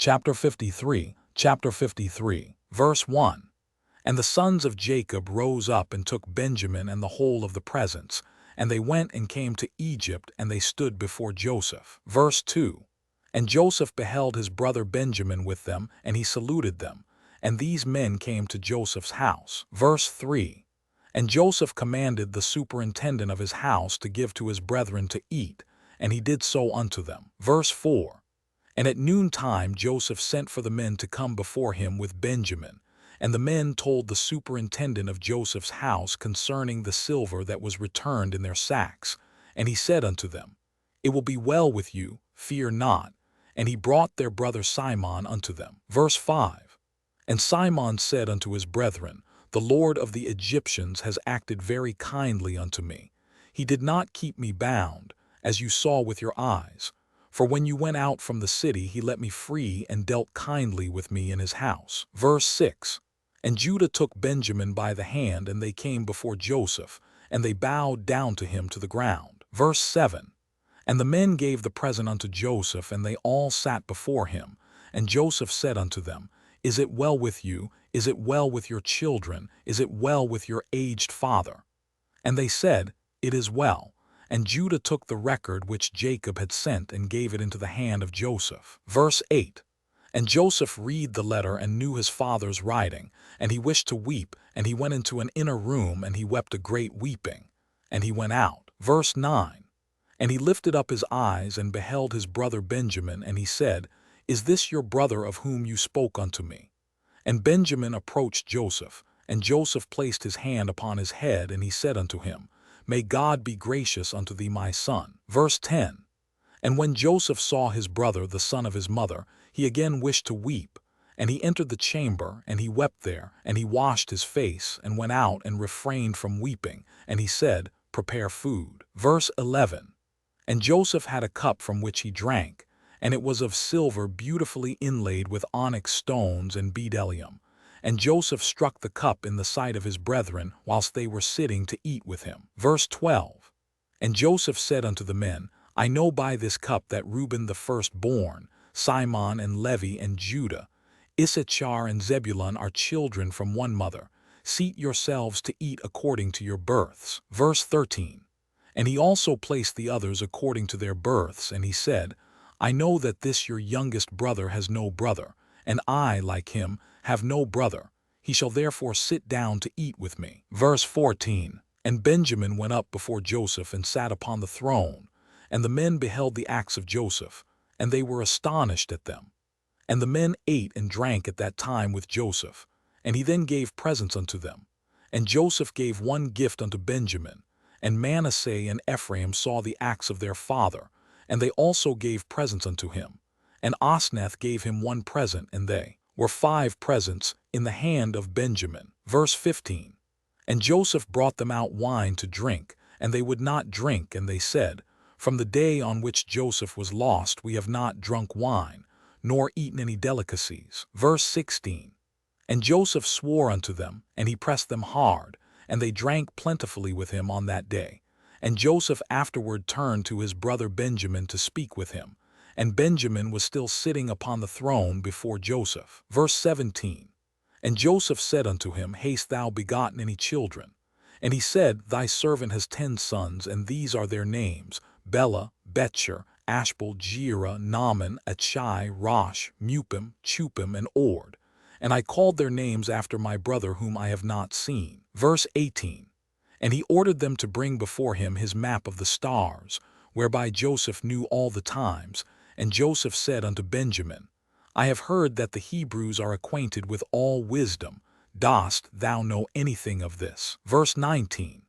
Chapter 53, verse 1. And the sons of Jacob rose up and took Benjamin and the whole of the presents, and they went and came to Egypt, and they stood before Joseph. Verse 2. And Joseph beheld his brother Benjamin with them, and he saluted them. And these men came to Joseph's house. Verse 3. And Joseph commanded the superintendent of his house to give to his brethren to eat, and he did so unto them. Verse 4. And at noontime Joseph sent for the men to come before him with Benjamin. And the men told the superintendent of Joseph's house concerning the silver that was returned in their sacks. And he said unto them, It will be well with you, fear not. And he brought their brother Simon unto them. Verse 5. And Simon said unto his brethren, The Lord of the Egyptians has acted very kindly unto me. He did not keep me bound, as you saw with your eyes. For when you went out from the city, he let me free and dealt kindly with me in his house. Verse 6. And Judah took Benjamin by the hand, and they came before Joseph, and they bowed down to him to the ground. Verse 7. And the men gave the present unto Joseph, and they all sat before him. And Joseph said unto them, Is it well with you? Is it well with your children? Is it well with your aged father? And they said, It is well. And Judah took the record which Jacob had sent, and gave it into the hand of Joseph. Verse 8. And Joseph read the letter, and knew his father's writing, and he wished to weep, and he went into an inner room, and he wept a great weeping. And he went out. Verse 9. And he lifted up his eyes, and beheld his brother Benjamin, and he said, Is this your brother of whom you spoke unto me? And Benjamin approached Joseph, and Joseph placed his hand upon his head, and he said unto him, May God be gracious unto thee, my son. Verse 10. And when Joseph saw his brother, the son of his mother, he again wished to weep. And he entered the chamber, and he wept there, and he washed his face, and went out and refrained from weeping. And he said, Prepare food. Verse 11. And Joseph had a cup from which he drank, and it was of silver beautifully inlaid with onyx stones and bdellium. And Joseph struck the cup in the sight of his brethren, whilst they were sitting to eat with him. Verse 12. And Joseph said unto the men, I know by this cup that Reuben the firstborn, Simon and Levi and Judah, Issachar and Zebulun are children from one mother. Seat yourselves to eat according to your births. Verse 13. And he also placed the others according to their births, and he said, I know that this your youngest brother has no brother, and I, like him, have no brother. He shall therefore sit down to eat with me. Verse 14. And Benjamin went up before Joseph and sat upon the throne. And the men beheld the acts of Joseph, and they were astonished at them. And the men ate and drank at that time with Joseph, and he then gave presents unto them. And Joseph gave one gift unto Benjamin, and Manasseh and Ephraim saw the acts of their father, and they also gave presents unto him. And Osnath gave him one present, and they were 5 presents in the hand of Benjamin. Verse 15. And Joseph brought them out wine to drink, and they would not drink, and they said, From the day on which Joseph was lost we have not drunk wine, nor eaten any delicacies. Verse 16. And Joseph swore unto them, and he pressed them hard, and they drank plentifully with him on that day. And Joseph afterward turned to his brother Benjamin to speak with him, and Benjamin was still sitting upon the throne before Joseph. Verse 17. And Joseph said unto him, Hast thou begotten any children? And he said, Thy servant has 10 sons, and these are their names, Bela, Betcher, Ashbel, Jerah, Naaman, Achai, Rosh, Mupim, Chupim, and Ord. And I called their names after my brother whom I have not seen. Verse 18. And he ordered them to bring before him his map of the stars, whereby Joseph knew all the times. And Joseph said unto Benjamin, I have heard that the Hebrews are acquainted with all wisdom. Dost thou know anything of this? Verse 19.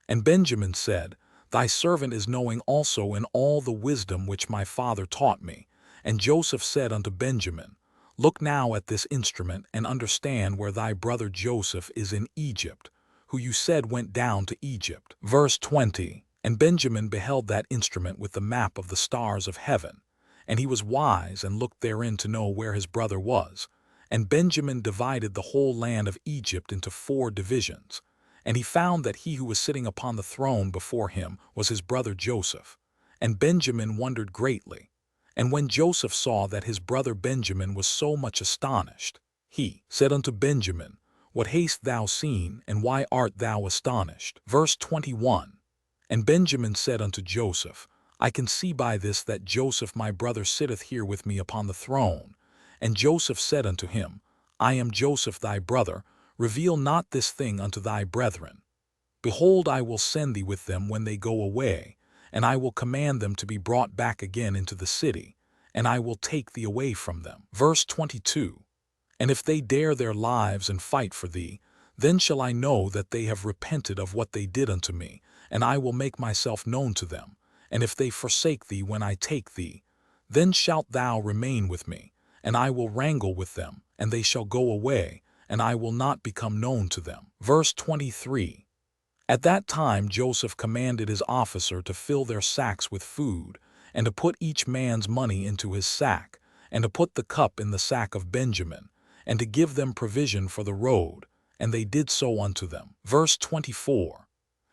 And Benjamin said, Thy servant is knowing also in all the wisdom which my father taught me. And Joseph said unto Benjamin, Look now at this instrument, and understand where thy brother Joseph is in Egypt, who you said went down to Egypt. Verse 20. And Benjamin beheld that instrument with the map of the stars of heaven, and he was wise and looked therein to know where his brother was. And Benjamin divided the whole land of Egypt into 4 divisions. And he found that he who was sitting upon the throne before him was his brother Joseph. And Benjamin wondered greatly. And when Joseph saw that his brother Benjamin was so much astonished, he said unto Benjamin, What hast thou seen, and why art thou astonished? Verse 21. And Benjamin said unto Joseph, I can see by this that Joseph my brother sitteth here with me upon the throne. And Joseph said unto him, I am Joseph thy brother, reveal not this thing unto thy brethren. Behold, I will send thee with them when they go away, and I will command them to be brought back again into the city, and I will take thee away from them. Verse 22. And if they dare their lives and fight for thee, then shall I know that they have repented of what they did unto me, and I will make myself known to them. And if they forsake thee when I take thee, then shalt thou remain with me, and I will wrangle with them, and they shall go away, and I will not become known to them. Verse 23. At that time Joseph commanded his officer to fill their sacks with food, and to put each man's money into his sack, and to put the cup in the sack of Benjamin, and to give them provision for the road, and they did so unto them. Verse 24.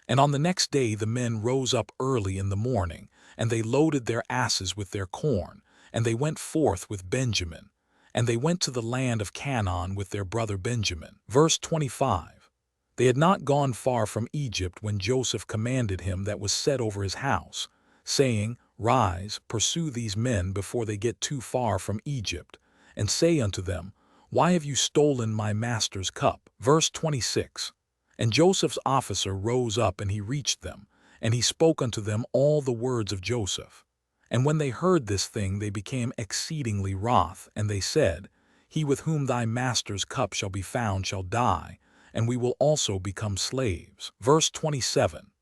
And on the next day the men rose up early in the morning, and they loaded their asses with their corn, and they went forth with Benjamin, and they went to the land of Canaan with their brother Benjamin. Verse 25. They had not gone far from Egypt when Joseph commanded him that was set over his house, saying, Rise, pursue these men before they get too far from Egypt, and say unto them, Why have you stolen my master's cup? Verse 26. And Joseph's officer rose up, and he reached them, and he spoke unto them all the words of Joseph. And when they heard this thing, they became exceedingly wroth, and they said, He with whom thy master's cup shall be found shall die, and we will also become slaves. Verse 27.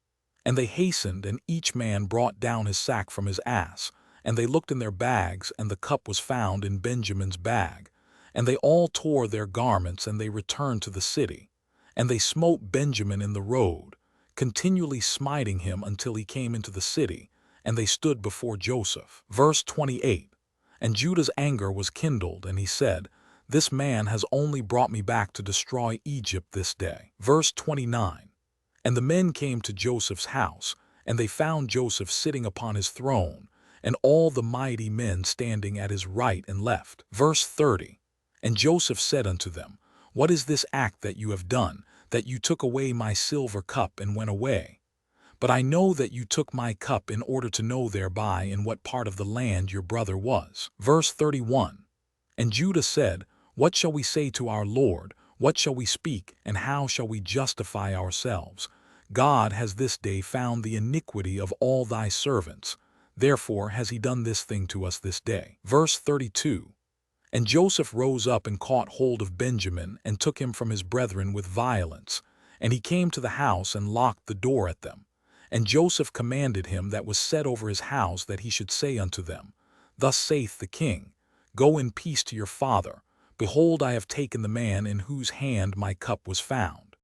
And they hastened, and each man brought down his sack from his ass, and they looked in their bags, and the cup was found in Benjamin's bag. And they all tore their garments, and they returned to the city. And they smote Benjamin in the road, continually smiting him until he came into the city, and they stood before Joseph. Verse 28. And Judah's anger was kindled, and he said, This man has only brought me back to destroy Egypt this day. Verse 29. And the men came to Joseph's house, and they found Joseph sitting upon his throne, and all the mighty men standing at his right and left. Verse 30. And Joseph said unto them, What is this act that you have done, that you took away my silver cup and went away? But I know that you took my cup in order to know thereby in what part of the land your brother was. Verse 31. And Judah said, What shall we say to our Lord? What shall we speak, and how shall we justify ourselves? God has this day found the iniquity of all thy servants. Therefore has he done this thing to us this day. Verse 32. And Joseph rose up and caught hold of Benjamin, and took him from his brethren with violence. And he came to the house and locked the door at them. And Joseph commanded him that was set over his house that he should say unto them, Thus saith the king, Go in peace to your father. Behold, I have taken the man in whose hand my cup was found.